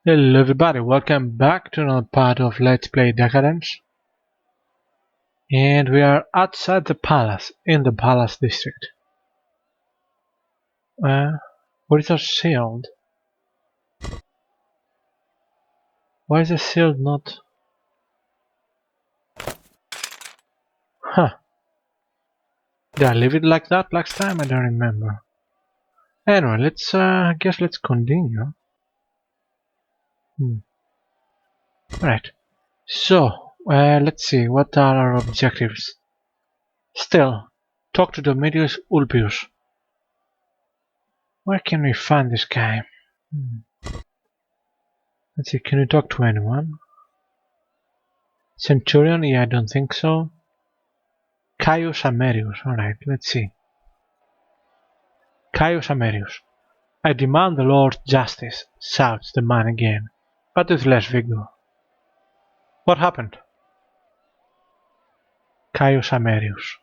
Hello everybody, welcome back to another part of Let's Play Decadence. And we are outside the palace, in the palace district. What is our shield? Why is the shield not... Huh. Did I leave it like that last time? I don't remember. Anyway, let's continue. Right. So, let's see, what are our objectives? Still, talk to Demetius Ulpius. Where can we find this guy? Let's see, can we talk to anyone? Centurion? Yeah, I don't think so. Caius Amerius. Alright, let's see. Caius Amerius. I demand the Lord's justice, shouts the man again, but with less vigor. What happened? Caius Amerius.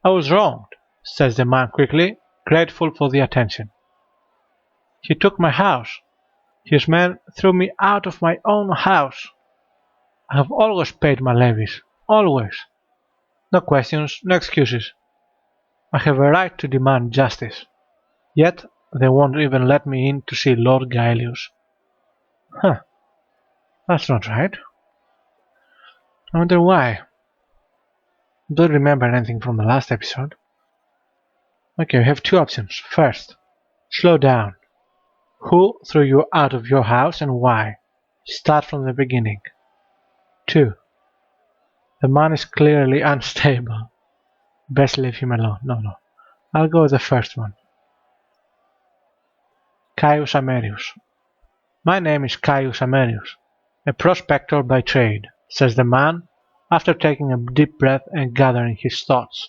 I was wronged, says the man quickly, grateful for the attention. He took my house. His men threw me out of my own house. I have always paid my levies. Always. No questions, no excuses. I have a right to demand justice. Yet they won't even let me in to see Lord Gaelius. Huh. That's not right. I wonder why. Don't remember anything from the last episode. Okay, we have two options. First, slow down. Who threw you out of your house and why? Start from the beginning. 2. The man is clearly unstable. Best leave him alone. No. I'll go with the first one. Caius Amerius. My name is Caius Amerius, a prospector by trade, says the man, after taking a deep breath and gathering his thoughts.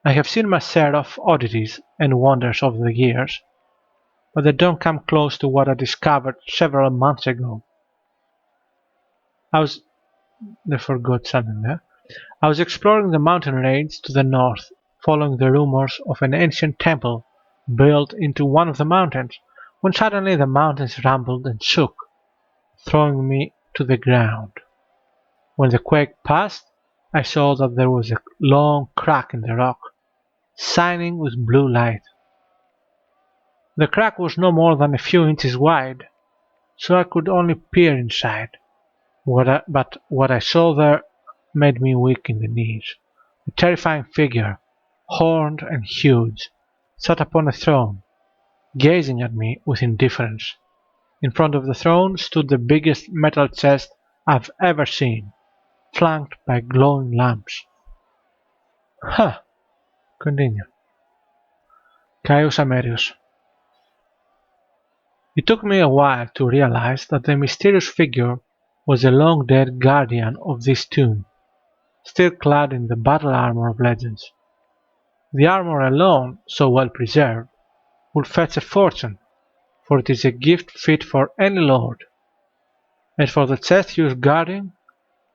I have seen my share of oddities and wonders over the years, but they don't come close to what I discovered several months ago. They forgot something there. I was exploring the mountain range to the north, following the rumors of an ancient temple built into one of the mountains, when suddenly the mountains rumbled and shook, throwing me to the ground. When the quake passed, I saw that there was a long crack in the rock, shining with blue light. The crack was no more than a few inches wide, so I could only peer inside. But what I saw there made me weak in the knees. A terrifying figure, horned and huge, sat upon a throne, gazing at me with indifference. In front of the throne stood the biggest metal chest I've ever seen, flanked by glowing lamps. Huh. Continue. Caius Amerius. It took me a while to realize that the mysterious figure was the long-dead guardian of this tomb, still clad in the battle armor of legends. The armor alone, so well preserved, would fetch a fortune, for it is a gift fit for any lord. And for the chest he was guarding,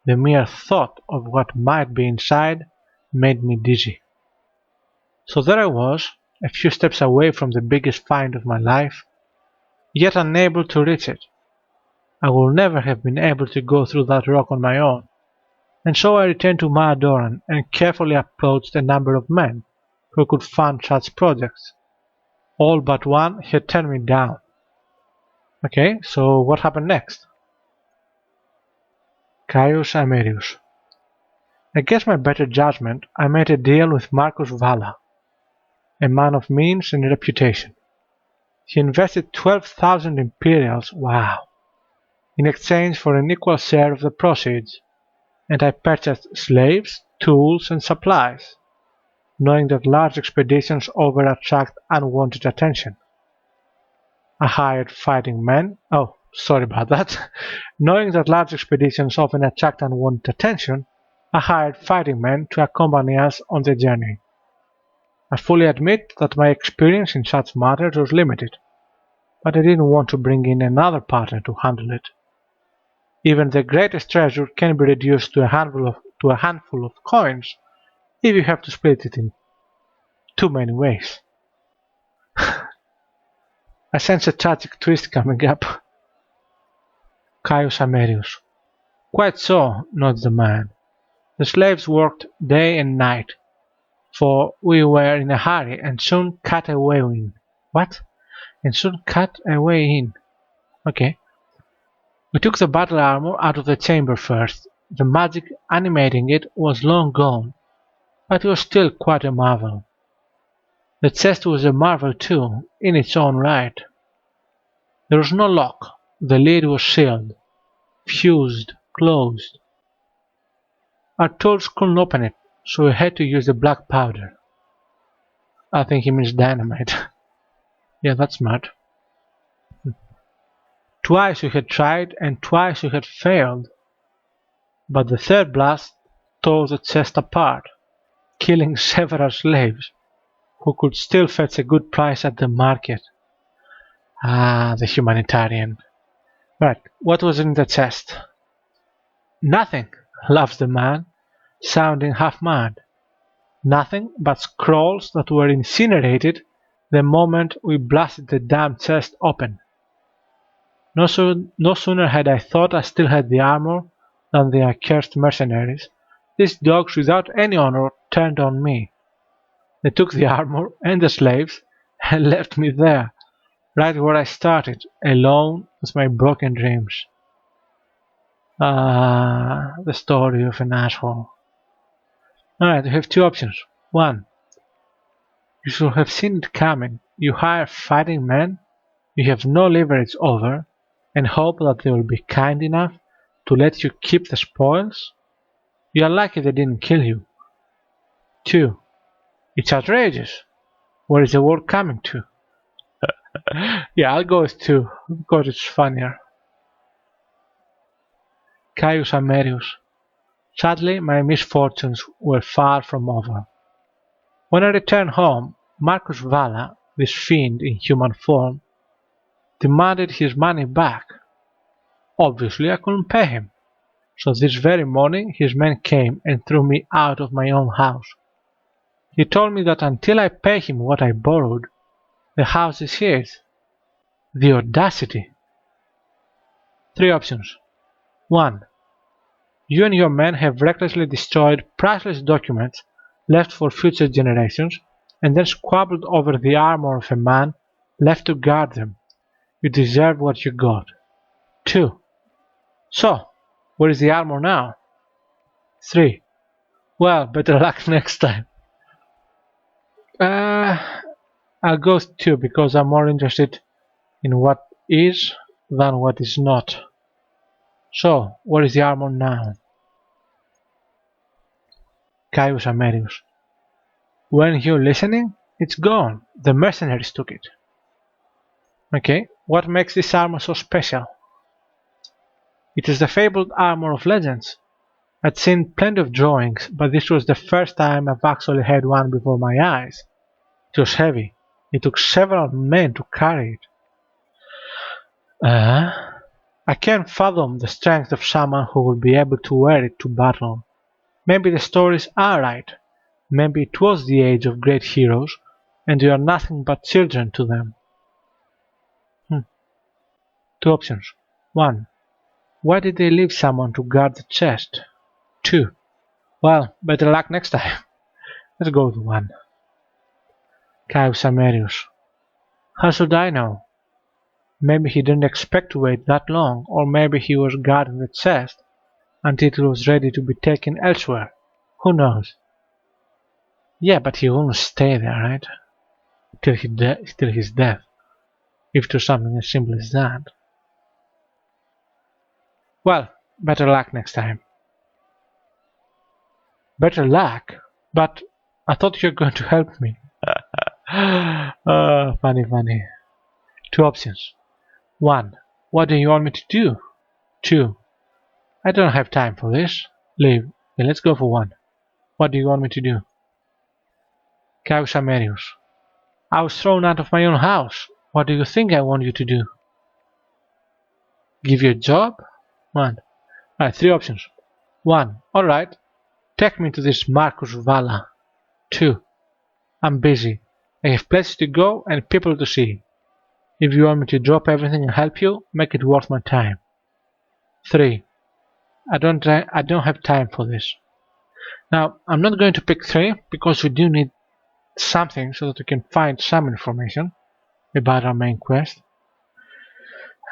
the mere thought of what might be inside made me dizzy. So there I was, a few steps away from the biggest find of my life, yet unable to reach it. I would never have been able to go through that rock on my own, and so I returned to Maadoran and carefully approached a number of men who could fund such projects. All but one had turned me down. Okay, so what happened next? Caius Amerius. Against my better judgment, I made a deal with Marcus Valla, a man of means and reputation. He invested 12,000 imperials, wow, in exchange for an equal share of the proceeds, and I purchased slaves, tools, and supplies, knowing that large expeditions over attract unwanted attention. I hired fighting men. Oh, sorry about that. Knowing that large expeditions often attract unwanted attention, I hired fighting men to accompany us on the journey. I fully admit that my experience in such matters was limited, but I didn't want to bring in another partner to handle it. Even the greatest treasure can be reduced to a handful of coins if you have to split it in too many ways. I sense a tragic twist coming up. Caius Amerius. Quite so, nods the man. The slaves worked day and night, for we were in a hurry and soon cut away in. What? And soon cut away in. Okay. We took the battle armor out of the chamber first. The magic animating it was long gone, but it was still quite a marvel. The chest was a marvel too, in its own right. There was no lock. The lid was sealed, fused, closed. Our tools couldn't open it, so we had to use the black powder. I think he means dynamite. Yeah, that's smart. Twice we had tried and twice we had failed, but the third blast tore the chest apart, killing several slaves, who could still fetch a good price at the market. Ah, the humanitarian. Right, what was in the chest? Nothing, laughs the man, sounding half mad. Nothing but scrolls that were incinerated the moment we blasted the damn chest open. No sooner had I thought I still had the armor than the accursed mercenaries, these dogs without any honor, turned on me. They took the armor and the slaves and left me there, right where I started, alone with my broken dreams. Ah, the story of an asshole. Alright, you have two options. One, you should have seen it coming. You hire fighting men you have no leverage over, and hope that they will be kind enough to let you keep the spoils. You are lucky they didn't kill you. 2. It's outrageous. Where is the world coming to? Yeah, I'll go with 2, because it's funnier. Caius Amerius. Sadly, my misfortunes were far from over. When I returned home, Marcus Valla, this fiend in human form, demanded his money back. Obviously, I couldn't pay him, so this very morning his men came and threw me out of my own house. He told me that until I pay him what I borrowed, the house is his. The audacity! 3 options. 1. You and your men have recklessly destroyed priceless documents left for future generations, and then squabbled over the armor of a man left to guard them. You deserve what you got. 2. So, where is the armor now? 3. Well, better luck next time. I'll go with 2 because I'm more interested in what is than what is not. So, where is the armor now? Caius Amerius. Weren't you listening? It's gone. The mercenaries took it. Okay, what makes this armor so special? It is the fabled armor of legends. I'd seen plenty of drawings, but this was the first time I've actually had one before my eyes. It was heavy. It took several men to carry it. I can't fathom the strength of someone who would be able to wear it to battle. Maybe the stories are right. Maybe it was the age of great heroes, and we are nothing but children to them. 2 options. 1. Why did they leave someone to guard the chest? 2. Well, better luck next time. Let's go with 1. Caius Amerius. How should I know? Maybe he didn't expect to wait that long, or maybe he was guarding the chest until it was ready to be taken elsewhere. Who knows? Yeah, but he wouldn't stay there, right? Till his death. If it was something as simple as that. Well, better luck next time. Better luck? But I thought you were going to help me. Funny. 2 options. 1. What do you want me to do? 2. I don't have time for this. Leave. Okay, let's go for 1. What do you want me to do? Caius Amerius. I was thrown out of my own house. What do you think I want you to do? Give you a job? 1. Alright, 3 options. 1. Alright. Take me to this Marcus Valla. 2. I'm busy. I have places to go and people to see. If you want me to drop everything and help you, make it worth my time. 3. I don't have time for this. Now, I'm not going to pick 3 because we do need something so that we can find some information about our main quest.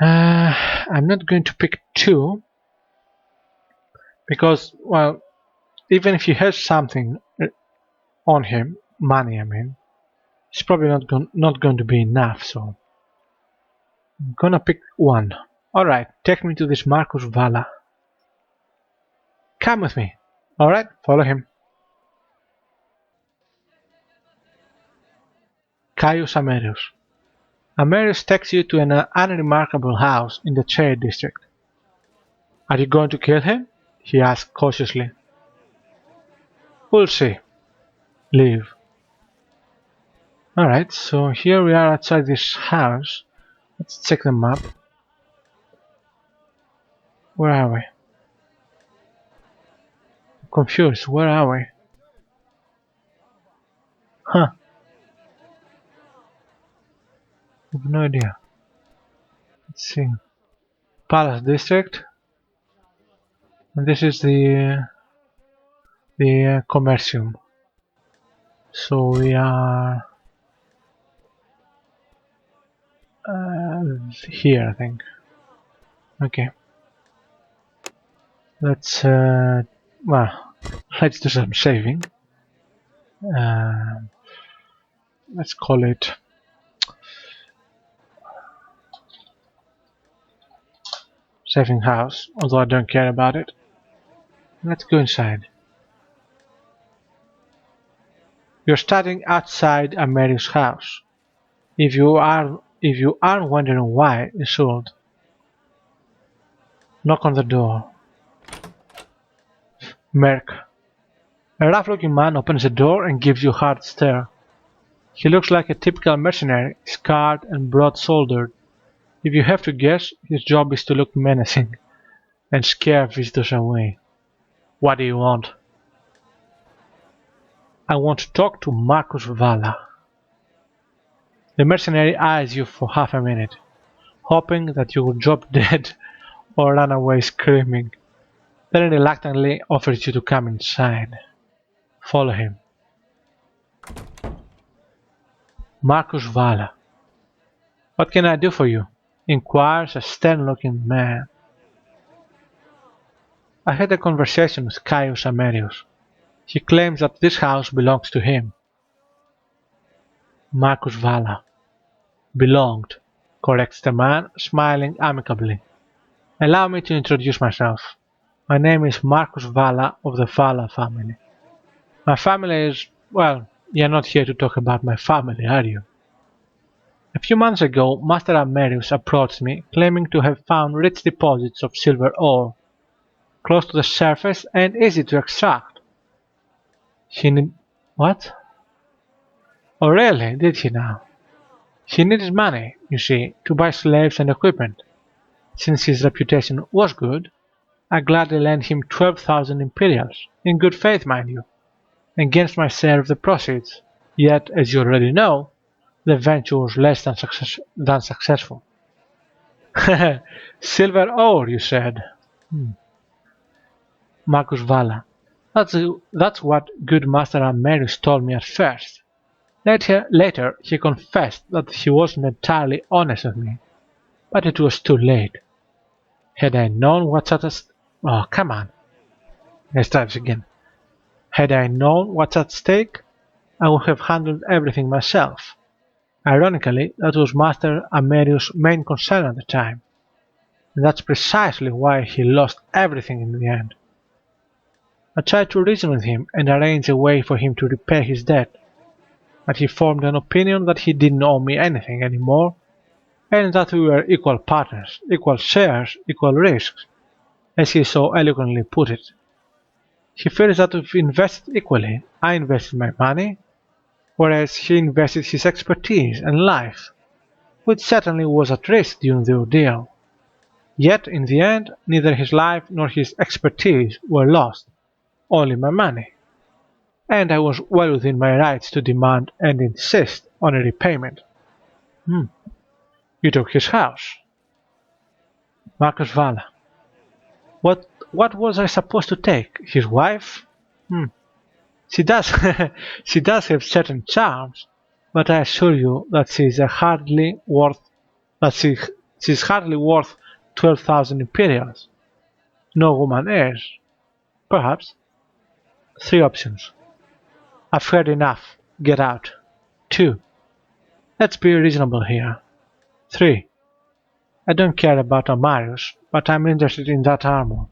I'm not going to pick 2 because, well, even if he has something on him, money I mean, it's probably not going to be enough, so I'm gonna pick 1. Alright, take me to this Marcus Valla. Come with me. Alright, follow him. Caius Amerius. Amerius takes you to an unremarkable house in the Trade District. Are you going to kill him? He asked cautiously. We'll see. Leave. Alright, so here we are outside this house. Let's check the map. Where are we? I'm confused. Where are we? Huh. I have no idea. Let's see. Palace District. And this is the Commercium. So we are here, I think. Okay. Let's let's do some saving. Let's call it saving house, although I don't care about it. Let's go inside. You're standing outside Ameri's house. If you are wondering why, you should. Knock on the door. Merc. A rough-looking man opens the door and gives you a hard stare. He looks like a typical mercenary, scarred and broad-shouldered. If you have to guess, his job is to look menacing and scare visitors away. What do you want? I want to talk to Marcus Valla. The mercenary eyes you for half a minute, hoping that you will drop dead or run away screaming. Then reluctantly offers you to come inside. Follow him. Marcus Valla. What can I do for you? Inquires a stern-looking man. I had a conversation with Caius Amerius. He claims that this house belongs to him. Marcus Valla. Belonged, corrects the man, smiling amicably. Allow me to introduce myself. My name is Marcus Valla of the Valla family. My family is, well, you're not here to talk about my family, are you? A few months ago, Master Amerius approached me, claiming to have found rich deposits of silver ore, close to the surface and easy to extract. What? Oh really, did he now? He needed money, you see, to buy slaves and equipment. Since his reputation was good, I gladly lent him 12,000 imperials, in good faith mind you, against my share of the proceeds. Yet, as you already know, the venture was less than successful. Silver ore, you said. Marcus Valla. That's what good Master Amerius told me at first. Later, he confessed that he wasn't entirely honest with me, but it was too late. Had I known what's at stake, oh come on, let's try this again. Had I known what's at stake, I would have handled everything myself. Ironically, that was Master Amerius' main concern at the time, and that's precisely why he lost everything in the end. I tried to reason with him and arrange a way for him to repay his debt, but he formed an opinion that he didn't owe me anything anymore, and that we were equal partners, equal shares, equal risks, as he so eloquently put it. He feels that if we invested equally, I invested my money, whereas he invested his expertise and life, which certainly was at risk during the ordeal. Yet, in the end, neither his life nor his expertise were lost, only my money. And I was well within my rights to demand and insist on a repayment. You took his house. Marcus Valla. What was I supposed to take? His wife? Hmm. She does she does have certain charms, but I assure you that she's hardly worth 12,000 imperials. No woman is. Perhaps. Three options. I've heard enough. Get out. 2. Let's be reasonable here. 3. I don't care about Amarius, but I'm interested in that armor.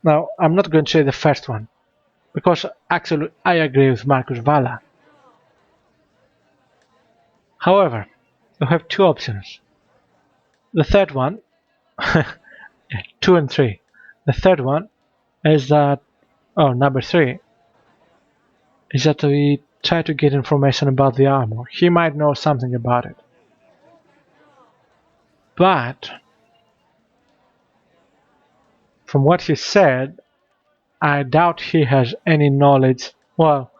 Now, I'm not going to say the first one, because actually I agree with Marcus Valla. However, you have two options. The third one, 2 and 3. The third one is that, number 3, is that we try to get information about the armor. He might know something about it. But, from what he said, I doubt he has any knowledge. Well,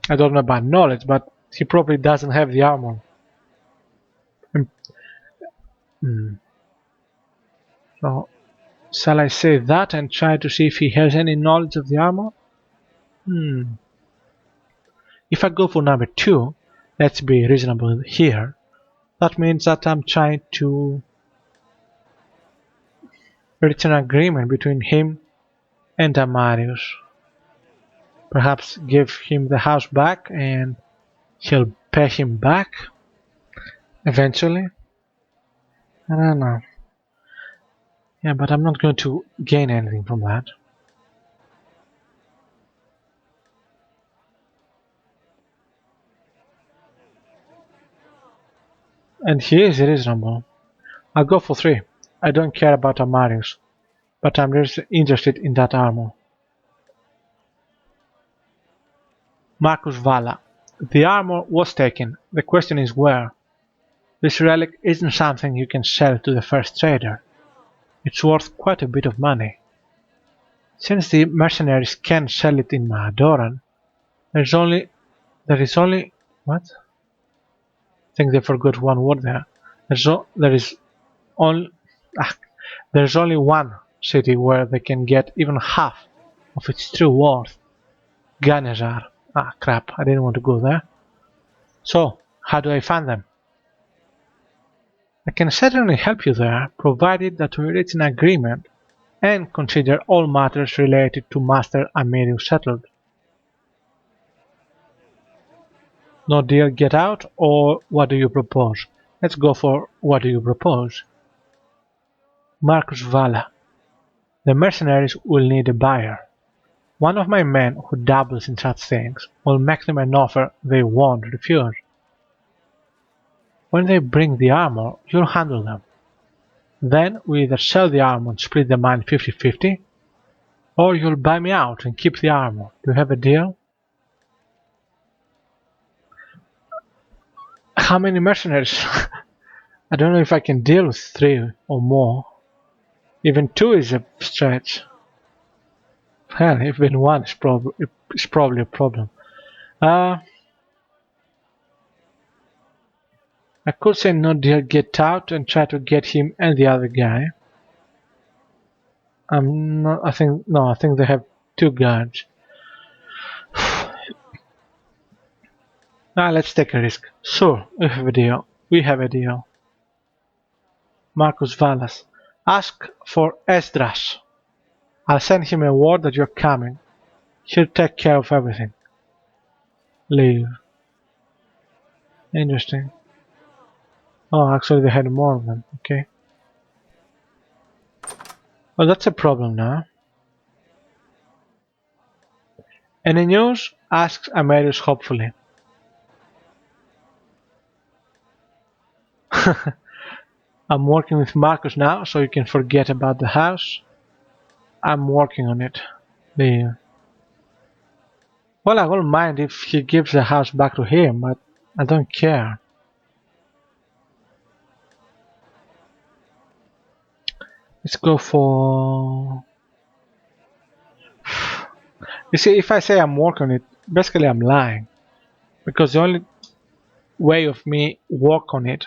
I don't know about knowledge, but he probably doesn't have the armor. So, shall I say that and try to see if he has any knowledge of the armor? If I go for number 2, let's be reasonable here. That means that I'm trying to reach an agreement between him and Amarius. Perhaps give him the house back and he'll pay him back eventually. I don't know. Yeah, but I'm not going to gain anything from that. And he is reasonable. I'll go for 3. I don't care about Amarius, but I'm just interested in that armor. Marcus Valla. The armor was taken. The question is where. This relic isn't something you can sell to the first trader. It's worth quite a bit of money. Since the mercenaries can't sell it in Mahadoran, there is only what? I think they forgot one word there. Only there's only one city where they can get even half of its true worth. Ganezar. Ah crap, I didn't want to go there. So, how do I find them? I can certainly help you there, provided that we reach an agreement and consider all matters related to Master Amelius settled. No deal, get out, or what do you propose? Let's go for what do you propose. Marcus Valla. The mercenaries will need a buyer. One of my men who dabbles in such things will make them an offer they won't refuse. When they bring the armor, you'll handle them. Then we either sell the armor and split the money 50-50, or you'll buy me out and keep the armor. Do you have a deal? How many mercenaries? I don't know if I can deal with 3 or more. Even 2 is a stretch. Hell, even 1 is probably a problem. I could say no deal, get out and try to get him and the other guy. I think they have 2 guards. Let's take a risk. Sure, we have a deal. We have a deal. Marcus Vallas. Ask for Esdras. I'll send him a word that you're coming. He'll take care of everything. Leave. Interesting. Oh, actually they had more of them. Okay. Well, that's a problem now. Any news? Asks Amelius hopefully. I'm working with Marcus now, so you can forget about the house. I'm working on it. Leave. Well, I won't mind if he gives the house back to him, but I don't care. Let's go for... You see, if I say I'm working on it, basically I'm lying. Because the only way of me work on it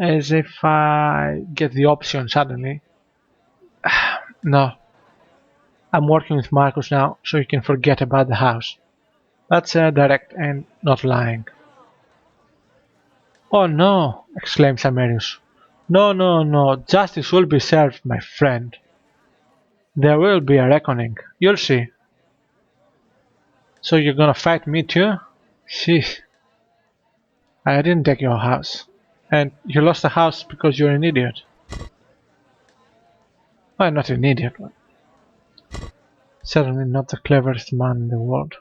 As if I get the option suddenly. No, I'm working with Marcus now, so you can forget about the house. That's direct and not lying. Oh no! Exclaimed Samarius. No, no, no, justice will be served, my friend. There will be a reckoning. You'll see. So you're gonna fight me too? Sheesh. I didn't take your house. And you lost the house because you're an idiot. Well, not an idiot, but certainly not the cleverest man in the world.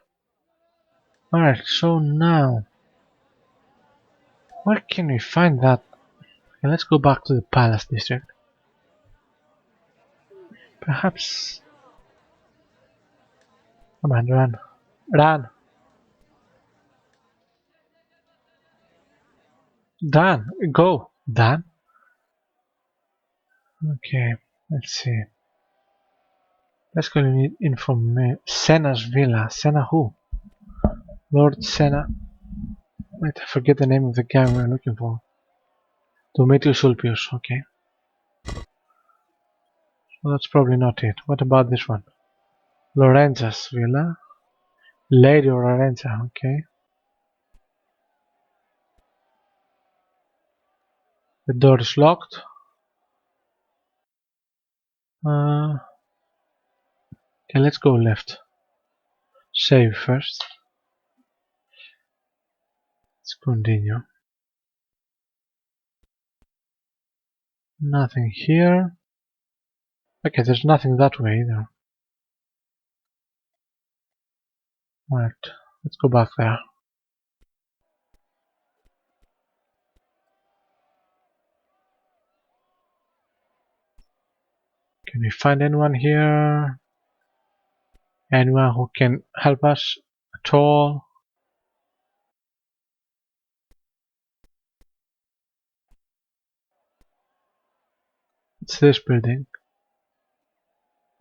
Alright, so now, where can we find that? Okay, let's go back to the palace district. Perhaps... Come on, run. Run! Dan! Go! Dan? Okay, let's see. Let's go need information. Senna's villa. Senna who? Lord Senna. Wait, I forget the name of the guy we're looking for. Demetius Ulpius, okay. Well, that's probably not it. What about this one? Lorenza's villa. Lady Lorenza, okay. The door is locked. Okay, let's go left. Save first. Let's continue. Nothing here. Okay, there's nothing that way either. Right, let's go back there. Can we find anyone here? Anyone who can help us at all? It's this building.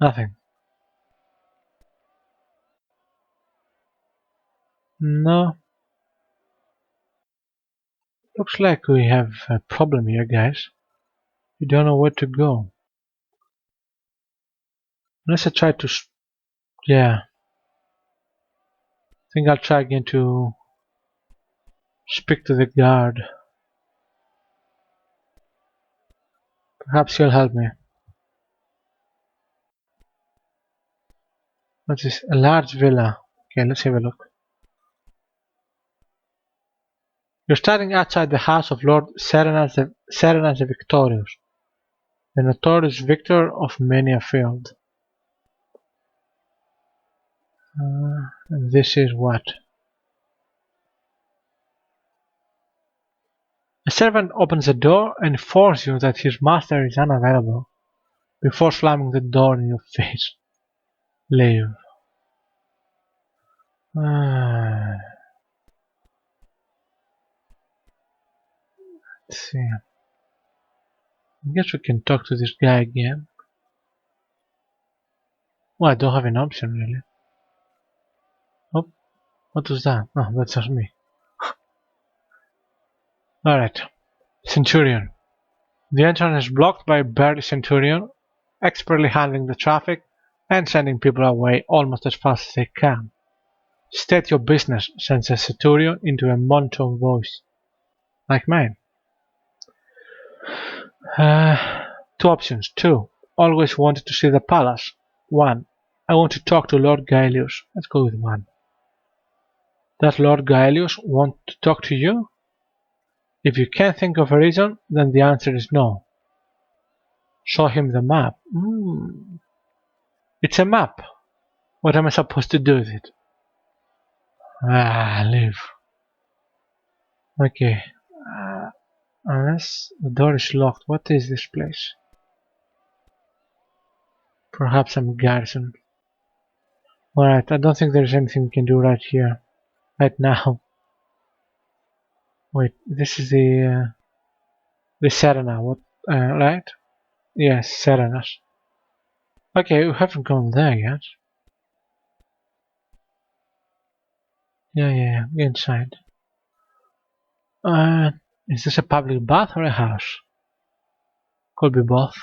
Nothing. No. Looks like we have a problem here, guys. We don't know where to go. Unless I try to... Yeah. I think I'll try again to speak to the guard. Perhaps he'll help me. What's this? A large villa. Okay, let's have a look. You're standing outside the house of Lord Serenas the Victorious, the notorious victor of many a field. And this is what? A servant opens the door and informs you that his master is unavailable, before slamming the door in your face. Leave. Let's see. I guess we can talk to this guy again. Well, I don't have an option really. Oh, what was that? Oh, that's just me. Alright. Centurion. The entrance is blocked by a burly Centurion, expertly handling the traffic and sending people away almost as fast as they can. State your business, sends the Centurion into a monotone voice. Like mine. Two options. 2. Always wanted to see the palace. 1. I want to talk to Lord Gaelius. Let's go with 1. Does Lord Gaelius want to talk to you? If you can't think of a reason, then the answer is no. Show him the map. It's a map. What am I supposed to do with it? Leave. Okay. Unless the door is locked. What is this place? Perhaps some garrison. Alright, I don't think there's anything we can do right here. Right now. Wait, this is the Serena. What? Right? Yes, Serenas. Okay, we haven't gone there yet. Yeah, get inside. Is this a public bath or a house? Could be both.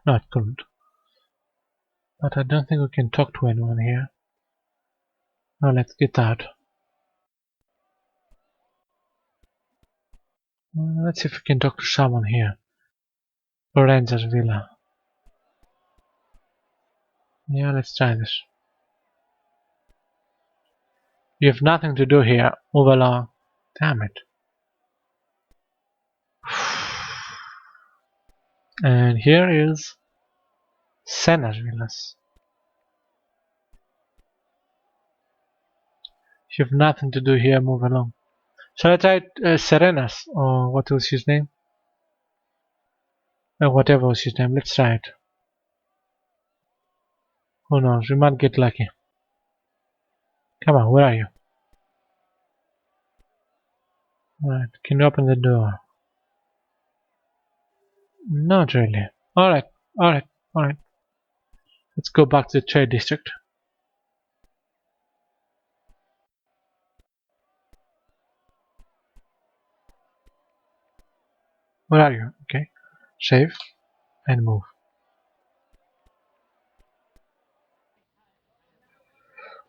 No, it couldn't. But I don't think we can talk to anyone here. Now let's get out. Let's see if we can talk to someone here. Lorenzo's villa. Yeah, let's try this. You have nothing to do here. Move along. Damn it. And here is Senna's villas. You have nothing to do here. Move along. Shall I try Serena's or what was his name? Whatever was his name. Let's try it. Who knows? We might get lucky. Come on, where are you? Right, can you open the door? Not really. Alright, alright, alright. Let's go back to the trade district. Where are you? Okay. Save and move.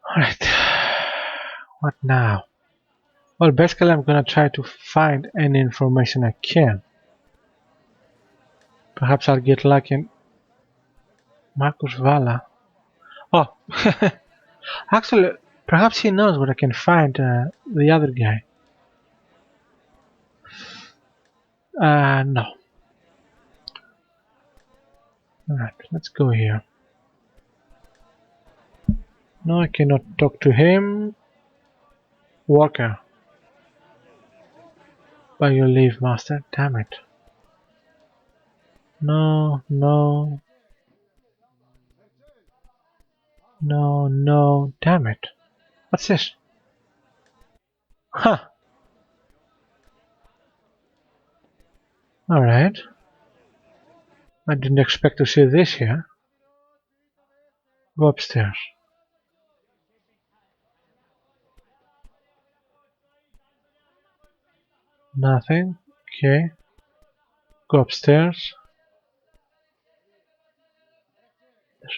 Alright. What now? Well, basically I'm gonna try to find any information I can. Perhaps I'll get lucky in Marcus Valla. Oh, actually, perhaps he knows where I can find the other guy. No. Alright, let's go here. No, I cannot talk to him. Walker. By your leave, master. Damn it. No, no. No, no. Damn it. What's this? Huh. Alright. I didn't expect to see this here. Go upstairs. Nothing. Okay. Go upstairs.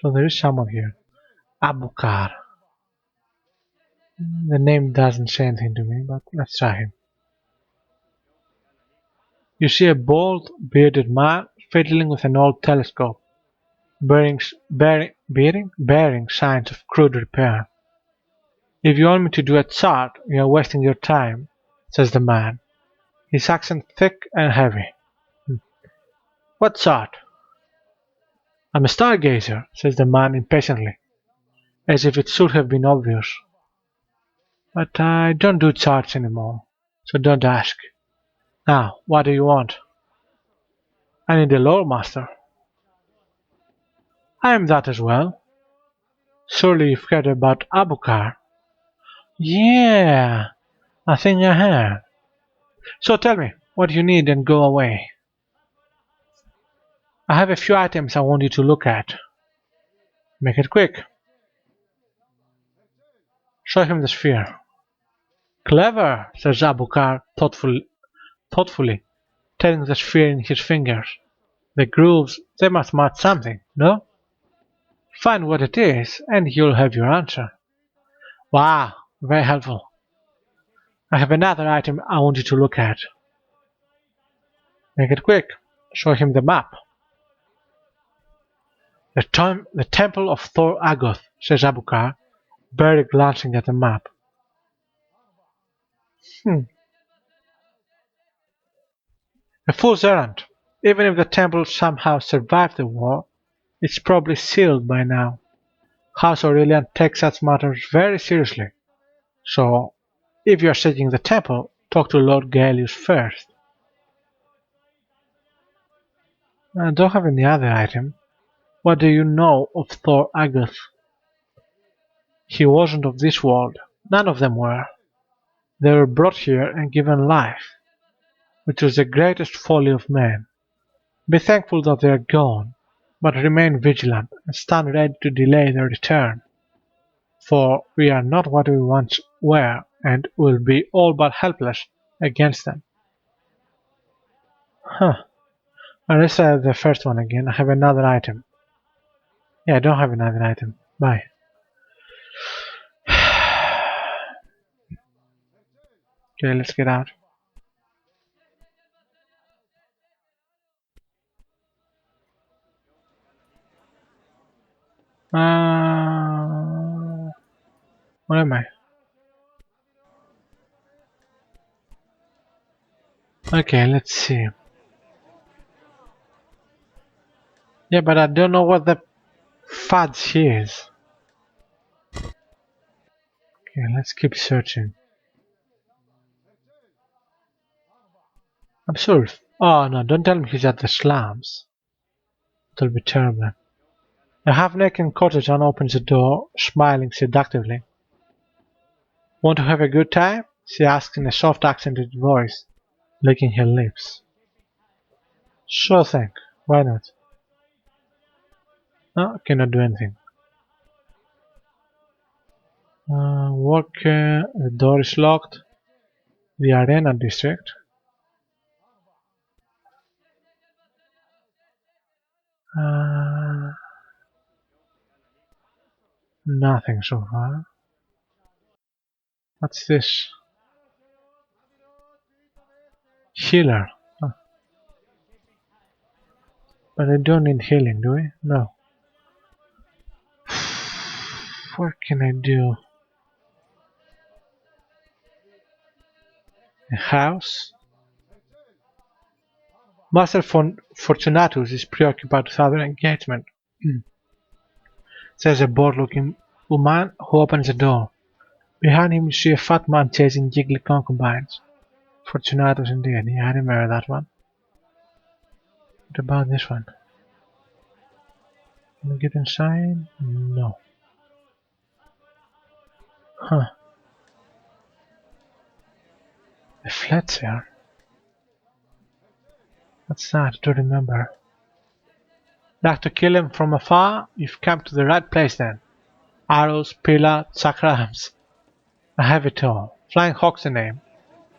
So there is someone here. Abukar. The name doesn't say anything to me, but let's try him. You see a bald, bearded man fiddling with an old telescope, bearing signs of crude repair. If you want me to do a chart, you are wasting your time, says the man, his accent thick and heavy. What chart? I'm a stargazer, says the man impatiently, as if it should have been obvious. But I don't do charts anymore, so don't ask. Now, what do you want? I need a lore master. I am that as well. Surely you've heard about Abukar? Yeah, I think I have. So tell me, what you need and go away. I have a few items I want you to look at. Make it quick. Show him the sphere. Clever, says Abukar thoughtfully, taking the sphere in his fingers. The grooves, they must match something, no? Find what it is, and you'll have your answer. Wow, very helpful. I have another item I want you to look at. Make it quick. Show him the map. The temple of Thor Agoth, says Abukar, barely glancing at the map. A fool's errand. Even if the temple somehow survived the war, it's probably sealed by now. House Aurelian takes such matters very seriously. So, if you are seeking the temple, talk to Lord Gaelius first. I don't have any other item. What do you know of Thor Agoth? He wasn't of this world. None of them were. They were brought here and given life, which was the greatest folly of man. Be thankful that they are gone, but remain vigilant and stand ready to delay their return. For we are not what we once were, and will be all but helpless against them. Huh. Let's try the first one again. I have another item. Yeah, I don't have another item. Bye. Okay, let's get out. Where am I? Okay, let's see. Yeah, but I don't know what the fudge is. Okay, let's keep searching. Absurd. Oh no, don't tell me he's at the slums. It'll be terrible. A half-naked courtesan opens the door, smiling seductively. Want to have a good time? She asks in a soft accented voice, licking her lips. Sure thing. Why not? No, cannot do anything. The door is locked. The arena district. Uh, Nothing so far. What's this? Healer. Oh, but I don't need healing, do we? No. What can I do? A house? Master Fortunatus is preoccupied with other engagement, says a bored-looking woman who opens the door. Behind him you see a fat man chasing giggly concubines. Fortunatus indeed, yeah, I remember that one. What about this one? Can we get inside? No. Huh. A Fletcher? What's that? I don't remember. Like to kill him from afar? You've come to the right place then. Arrows, pillar, chakrams. I have it all. Flying Hawk's the name.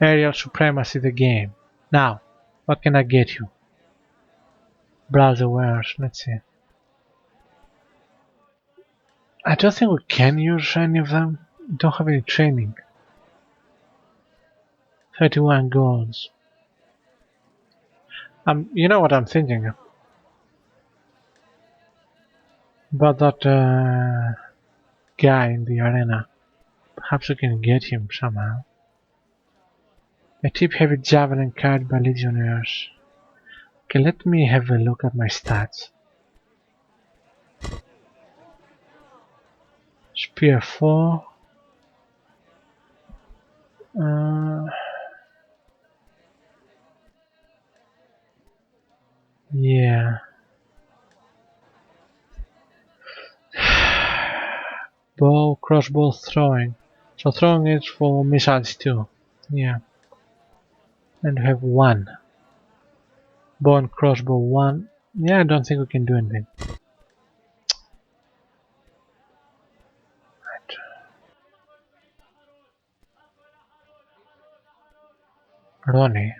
Aerial supremacy the game. Now, what can I get you? Browser wares, let's see. I don't think we can use any of them. We don't have any training. 31 goals. You know what I'm thinking about that guy in the arena. Perhaps we can get him somehow. A tip-heavy javelin carried by legionnaires. Okay, let me have a look at my stats. Spear 4. Yeah. Bow, crossbow, throwing. So throwing is for missiles too. Yeah. And we have 1. Bow and crossbow 1. Yeah, I don't think we can do anything. Right. Ronnie.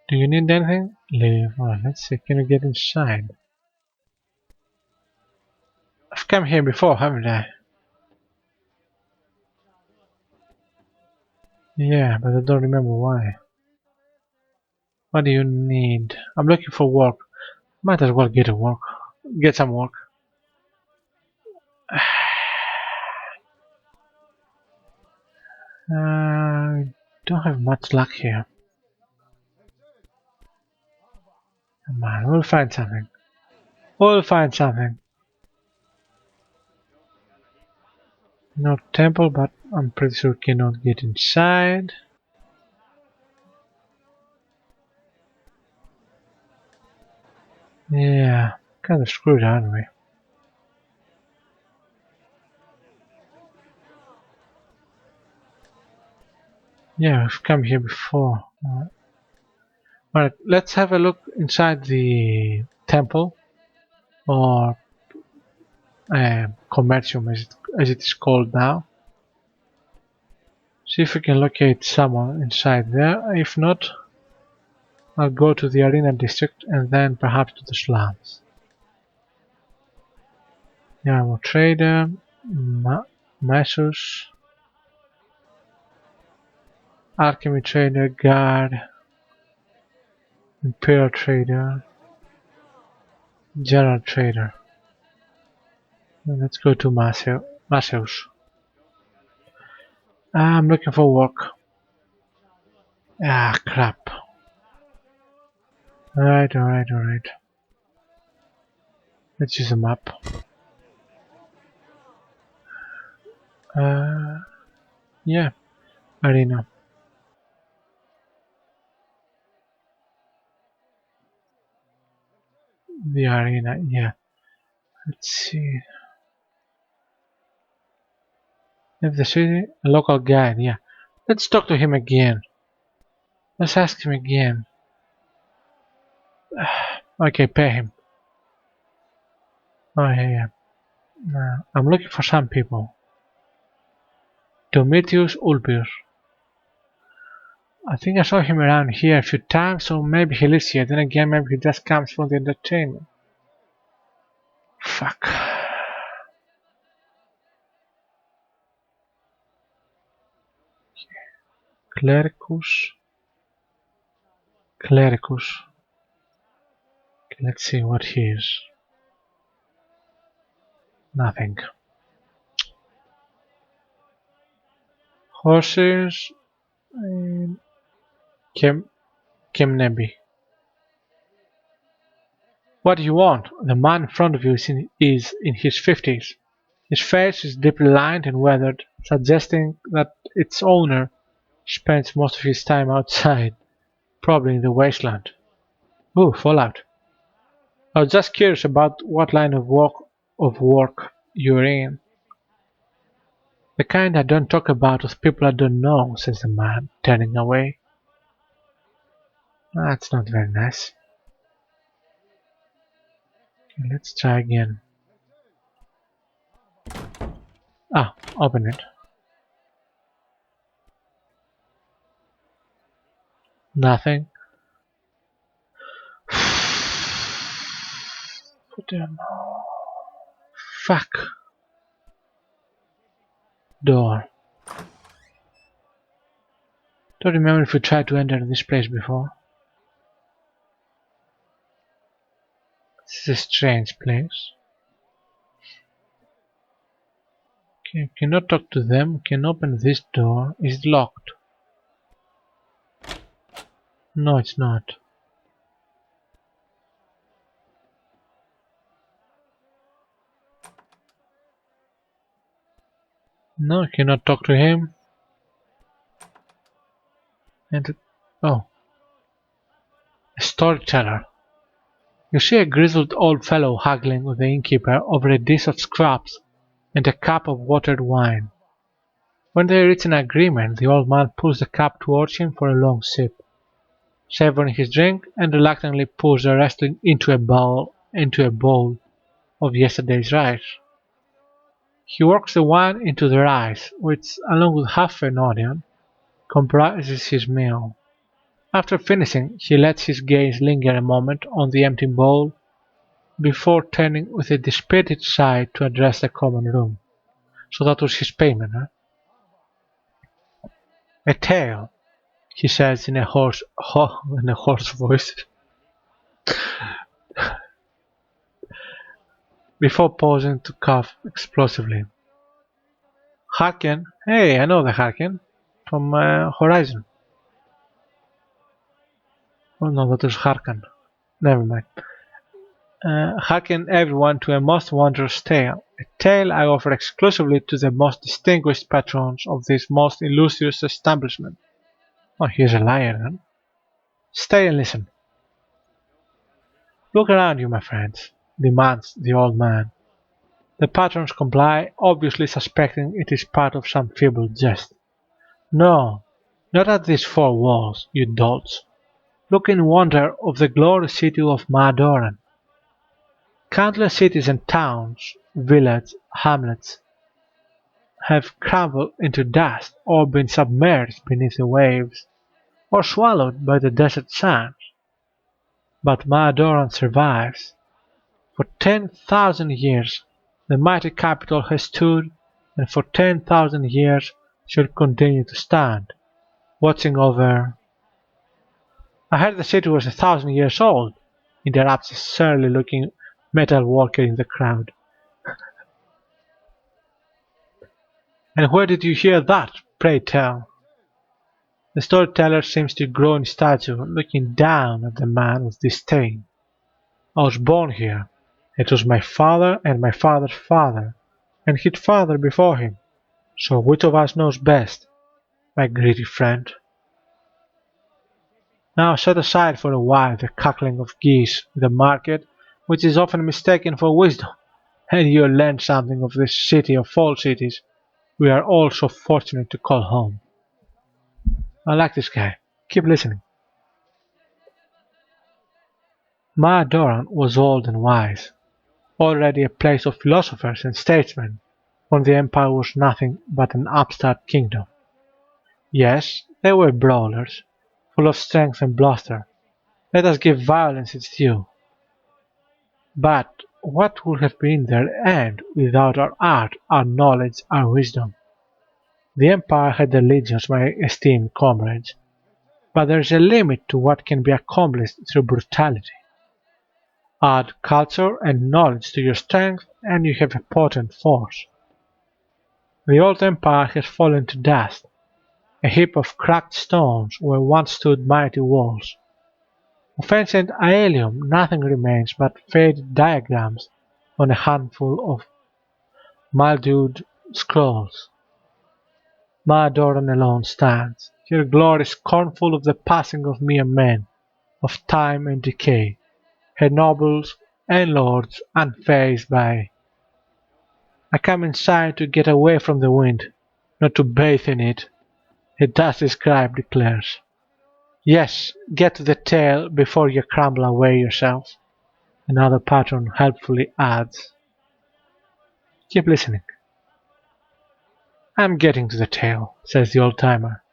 Do you need anything? Leave. Well, let's see. Can we get inside? I've come here before, haven't I? Yeah, but I don't remember why. What do you need? I'm looking for work. Might as well get a work. Get some work. Don't have much luck here. Come on, we'll find something. We'll find something. No temple, but I'm pretty sure we cannot get inside. Yeah, kind of screwed, aren't we? Yeah, we've come here before. Alright, let's have a look inside the temple, or commercium as it is called now. See if we can locate someone inside there. If not, I'll go to the arena district and then perhaps to the slums. Yarmo Trader, Mesos, Alchemy Trader, Guard, Imperial Trader, General Trader. And let's go to Maseus. I'm looking for work. Ah, crap. Alright. Let's use a map. Yeah, arena. The arena, yeah. Let's see. If the city, a local guide, yeah. Let's talk to him again. Let's ask him again. Okay, pay him. Oh, yeah. I'm looking for some people. Demetius Ulpir. I think I saw him around here a few times, so maybe he lives here. Then again, maybe he just comes for the entertainment. Fuck. Clericus. Clericus. Okay, let's see what he is. Nothing. Horses. Kemnebi. What do you want? The man in front of you is in his 50s. His face is deeply lined and weathered, suggesting that its owner spends most of his time outside, probably in the wasteland. Ooh, Fallout. I was just curious about what line of work you're in. The kind I don't talk about with people I don't know, says the man, turning away. That's not very nice. Okay, let's try again. Ah, open it. Nothing. Fuck. Door. Don't remember if we tried to enter this place before. This is a strange place. Okay, cannot talk to them. Can open this door. Is it locked? No, it's not. No, cannot talk to him. And oh, a storyteller. You see a grizzled old fellow haggling with the innkeeper over a dish of scraps and a cup of watered wine. When they reach an agreement, the old man pulls the cup towards him for a long sip, savoring his drink, and reluctantly pours the rest into a bowl of yesterday's rice. He works the wine into the rice, which, along with half an onion, comprises his meal. After finishing, he lets his gaze linger a moment on the empty bowl before turning with a dispirited sigh to address the common room. So that was his payment, huh? A tale, he says in a hoarse voice, before pausing to cough explosively. Harken, hey, I know the Harken from Horizon. Oh no, that was Harken. Never mind. Hearken everyone to a most wondrous tale, a tale I offer exclusively to the most distinguished patrons of this most illustrious establishment. Oh, he's a liar then. Stay and listen. Look around you, my friends, demands the old man. The patrons comply, obviously suspecting it is part of some feeble jest. No, not at these four walls, you dolts. Look in wonder of the glorious city of Maadoran. Countless cities and towns, villages, hamlets, have crumbled into dust or been submerged beneath the waves or swallowed by the desert sands. But Maadoran survives. For 10,000 years the mighty capital has stood, and for 10,000 years shall continue to stand, watching over. I heard the city was 1,000 years old, interrupts a surly looking metal worker in the crowd. And where did you hear that, pray tell? The storyteller seems to grow in stature, looking down at the man with disdain. I was born here. It was my father and my father's father, and his father before him. So which of us knows best, my greedy friend? Now set aside for a while the cackling of geese in the market, which is often mistaken for wisdom, and you'll learn something of this city of all cities we are all so fortunate to call home. I like this guy. Keep listening. Maadoran was old and wise, already a place of philosophers and statesmen, when the empire was nothing but an upstart kingdom. Yes, they were brawlers, full of strength and bluster. Let us give violence its due. But what would have been their end without our art, our knowledge, our wisdom? The empire had their legions, my esteemed comrades, but there is a limit to what can be accomplished through brutality. Add culture and knowledge to your strength, and you have a potent force. The old empire has fallen to dust, a heap of cracked stones where once stood mighty walls. Of ancient Aelium nothing remains but faded diagrams on a handful of mildewed scrolls. Maadoran alone stands, her glory scornful of the passing of mere men, of time and decay, her nobles and lords unfazed by. I come inside to get away from the wind, not to bathe in it, a dusty scribe declares. Yes, get to the tale before you crumble away yourself, another patron helpfully adds. Keep listening. I'm getting to the tale, says the old-timer.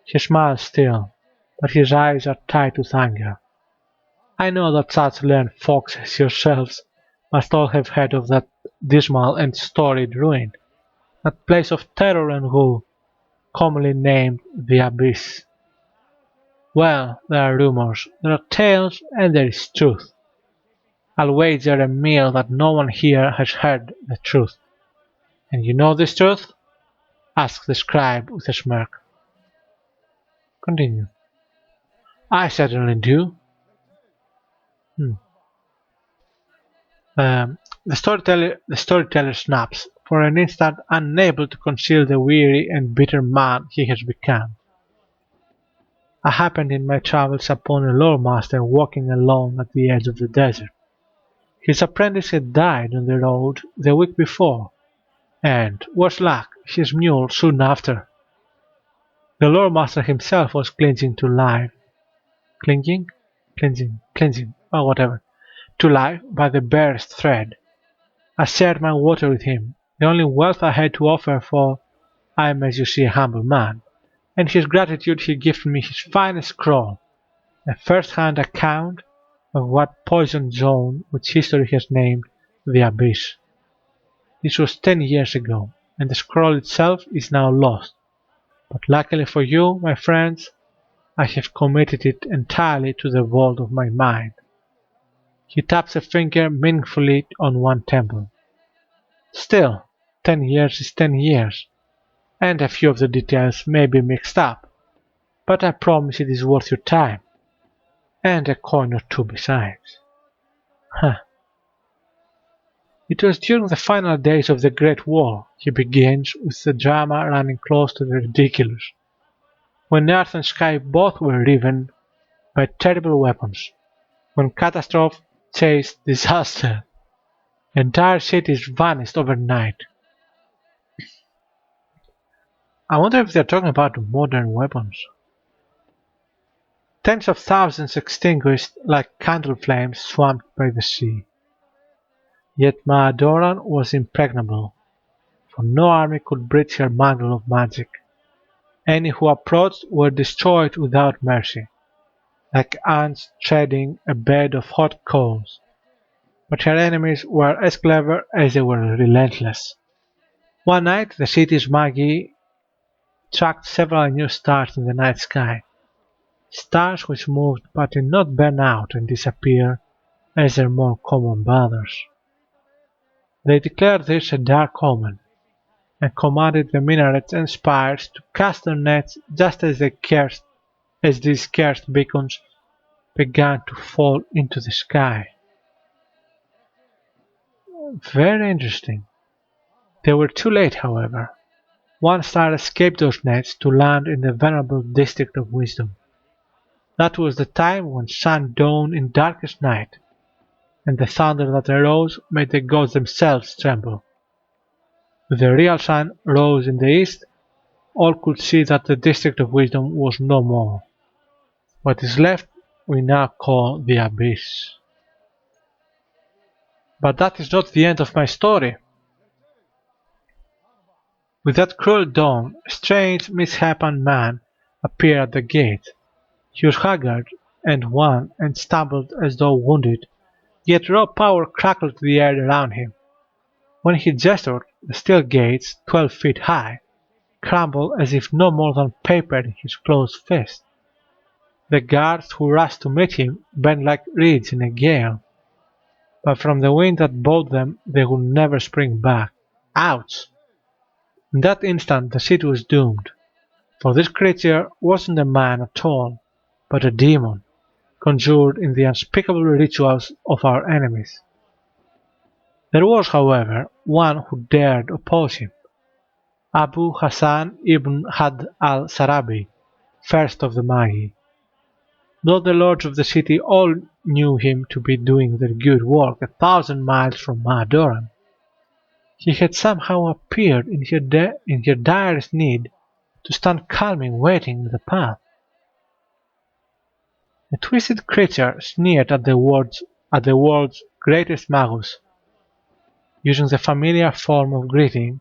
He smiles still, but his eyes are tight with anger. I know that such learned folks as yourselves must all have heard of that dismal and storied ruin, that place of terror and woe, commonly named the Abyss. Well, there are rumors, there are tales, and there is truth. I'll wager a meal that no one here has heard the truth. And you know this truth? Asked the scribe with a smirk. Continue. I certainly do. Hmm. The storyteller snaps, for an instant unable to conceal the weary and bitter man he has become. I happened in my travels upon a lore master walking alone at the edge of the desert. His apprentice had died on the road the week before, and, worse luck, his mule soon after. The lore master himself was clinging to life. Clinging? Cleansing, or whatever. To life by the barest thread. I shared my water with him, the only wealth I had to offer, for I am as you see a humble man, and his gratitude he gifted me his finest scroll, a first-hand account of what poisoned zone which history has named the Abyss. This was 10 years ago, and the scroll itself is now lost, but luckily for you, my friends, I have committed it entirely to the vault of my mind. He taps a finger meaningfully on one temple. Still, 10 years is 10 years, and a few of the details may be mixed up, but I promise it is worth your time, and a coin or two besides. Huh. It was during the final days of the Great War, he begins, with the drama running close to the ridiculous, when earth and sky both were riven by terrible weapons, when catastrophe chased disaster, entire cities vanished overnight. I wonder if they're talking about modern weapons. Tens of thousands extinguished like candle flames swamped by the sea. Yet Maadoran was impregnable. for no army could breach her mantle of magic. Any who approached were destroyed without mercy, like ants treading a bed of hot coals. But her enemies were as clever as they were relentless. One night the city's Magi tracked several new stars in the night sky, stars which moved but did not burn out and disappear as their more common brothers. They declared this a dark omen, and commanded the minarets and spires to cast their nets just as these cursed beacons began to fall into the sky. Very interesting. They were too late, however. One star escaped those nets to land in the venerable district of wisdom. That was the time when sun dawned in darkest night, and the thunder that arose made the gods themselves tremble. When the real sun rose in the east, all could see that the district of wisdom was no more. What is left we now call the abyss. But that is not the end of my story. With that cruel dawn, a strange, misshapen man appeared at the gate. He was haggard and wan and stumbled as though wounded, yet raw power crackled the air around him. When he gestured, the steel gates, 12 feet high, crumbled as if no more than paper in his closed fist. The guards who rushed to meet him bent like reeds in a gale, but from the wind that bowed them they would never spring back. Ouch! In that instant the city was doomed, for this creature wasn't a man at all, but a demon, conjured in the unspeakable rituals of our enemies. There was, however, one who dared oppose him, Abu Hassan ibn Had al-Sarabi, first of the Magi. Though the lords of the city all knew him to be doing their good work 1,000 miles from Mahadoran, he had somehow appeared in her direst need to stand calmly waiting in the path. The twisted creature sneered at the world's greatest magus, using the familiar form of greeting,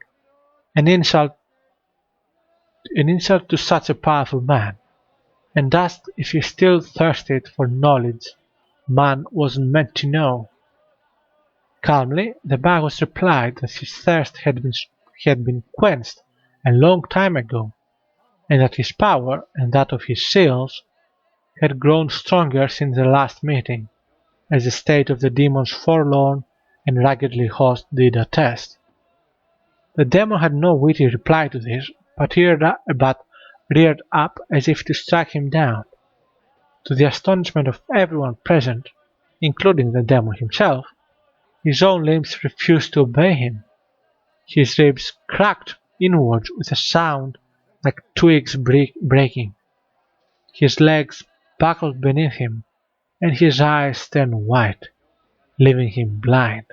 an insult to such a powerful man, and asked if he still thirsted for knowledge man wasn't meant to know. Calmly, the magus replied that his thirst had been quenched a long time ago, and that his power and that of his seals had grown stronger since the last meeting, as the state of the demon's forlorn and raggedly host did attest. The demon had no witty reply to this, but reared up as if to strike him down. To the astonishment of everyone present, including the demon himself, his own limbs refused to obey him. His ribs cracked inwards with a sound like twigs breaking. His legs buckled beneath him, and his eyes turned white, leaving him blind.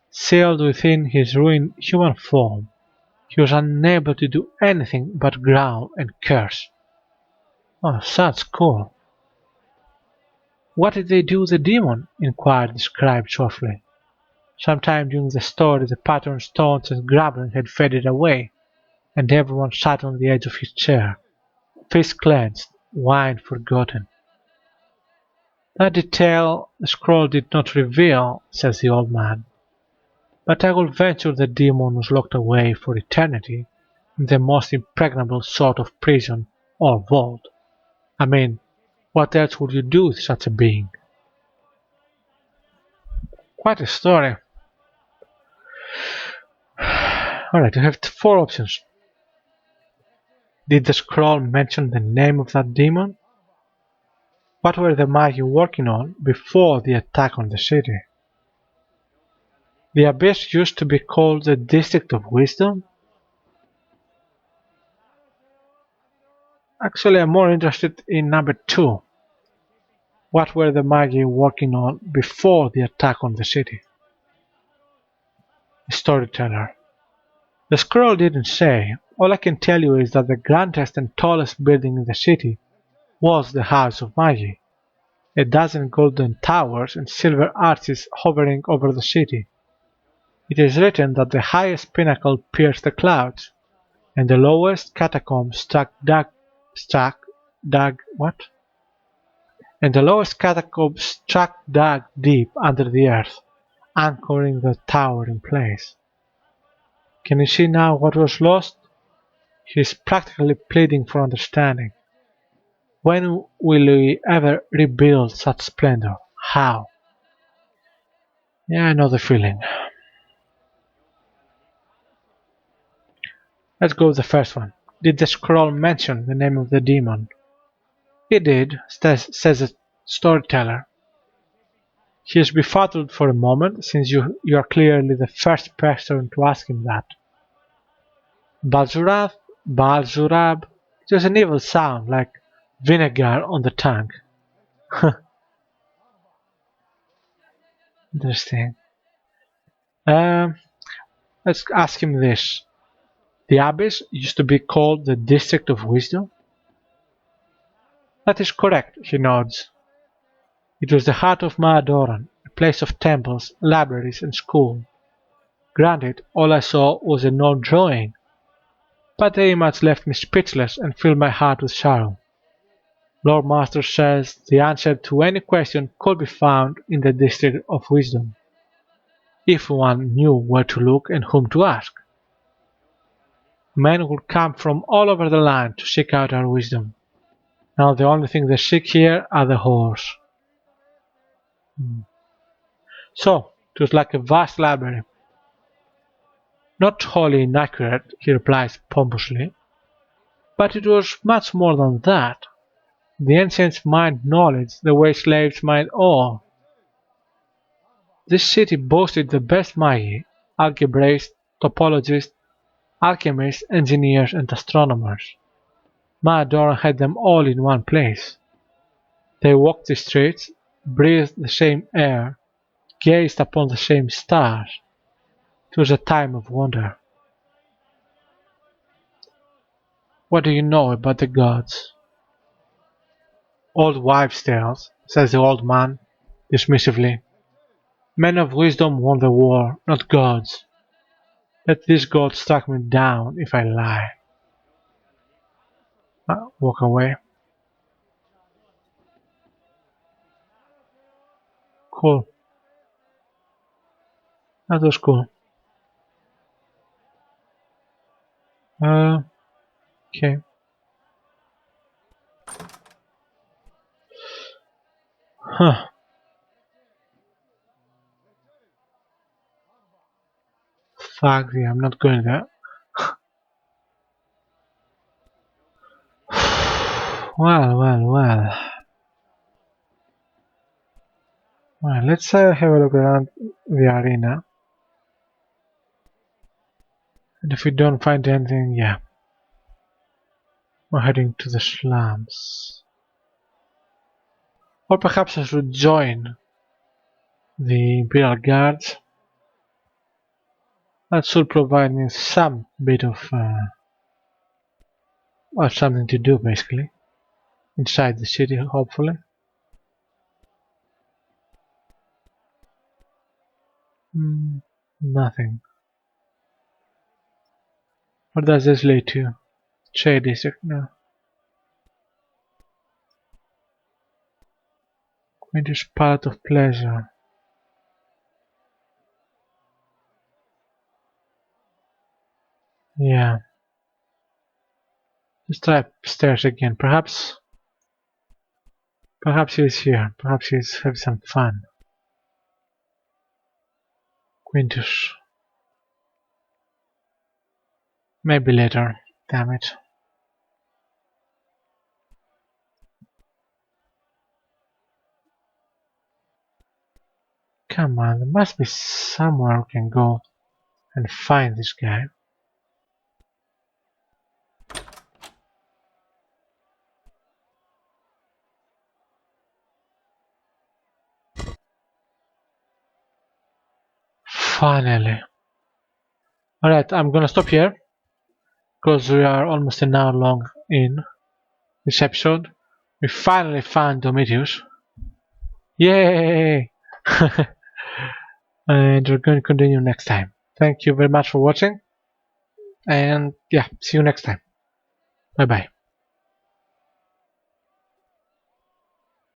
Sealed within his ruined human form, he was unable to do anything but growl and curse. Oh, that's cool. What did they do with the demon? Inquired the scribe softly. Sometime during the story the pattern's taunts and grumbling had faded away, and everyone sat on the edge of his chair, fists clenched, wine forgotten. That detail the scroll did not reveal, says the old man, but I will venture the demon was locked away for eternity in the most impregnable sort of prison or vault. I mean, what else would you do with such a being? Quite a story. Alright, you have four options. Did the scroll mention the name of that demon? What were the Magi working on before the attack on the city? The abyss used to be called the District of Wisdom? Actually, I'm more interested in number 2. What were the Magi working on before the attack on the city? The storyteller. The scroll didn't say. All I can tell you is that the grandest and tallest building in the city was the House of Magi, a dozen golden towers and silver arches hovering over the city. It is written that the highest pinnacle pierced the clouds, and the lowest catacomb what? And the lowest catacomb struck dug deep under the earth, anchoring the tower in place. Can you see now what was lost? He is practically pleading for understanding. When will we ever rebuild such splendor? How? Yeah, I know the feeling. Let's go with the first one. Did the scroll mention the name of the demon? It did, says the storyteller. He is befuddled for a moment, since you are clearly the first person to ask him that. Balzurab, Balzurab, it was an evil sound, like vinegar on the tongue. Interesting. Um, let's ask him this. The Abyss used to be called the District of Wisdom? That is correct, he nods. It was the heart of Maadoran, a place of temples, libraries, and schools. Granted, all I saw was a known drawing, but the image left me speechless and filled my heart with sorrow. Lord Master says the answer to any question could be found in the District of Wisdom, if one knew where to look and whom to ask. Men would come from all over the land to seek out our wisdom. Now the only thing they seek here are the whores. So, it was like a vast library. Not wholly inaccurate, he replies pompously, but it was much more than that. The ancients mined knowledge the way slaves mined ore. This city boasted the best magi, algebraists, topologists, alchemists, engineers, and astronomers. Maadoran had them all in one place. They walked the streets, breathed the same air, gazed upon the same stars. It was a time of wonder. What do you know about the gods? Old wives' tales, says the old man, dismissively. Men of wisdom won the war, not gods. Let this god strike me down if I lie. Walk away. Cool. That was cool. Okay. Huh. Fuck yeah, I'm not going there. Well. Well, let's have a look around the arena. And if we don't find anything, yeah. We're heading to the slums. Or perhaps I should join the Imperial Guards. That should provide me some bit of or something to do basically. Inside the city, hopefully. Nothing. What does this lead to? Trade district? No. Winter's Palette of Pleasure. Yeah. Let's try upstairs again. Perhaps he's here. Perhaps he's having some fun. Quintus. Maybe later. Damn it. Come on, there must be somewhere we can go and find this guy. Finally. Alright, I'm gonna stop here because we are almost an hour long in this episode. We finally found Demetius. Yay! And we're going to continue next time. Thank you very much for watching, and yeah, see you next time. Bye bye.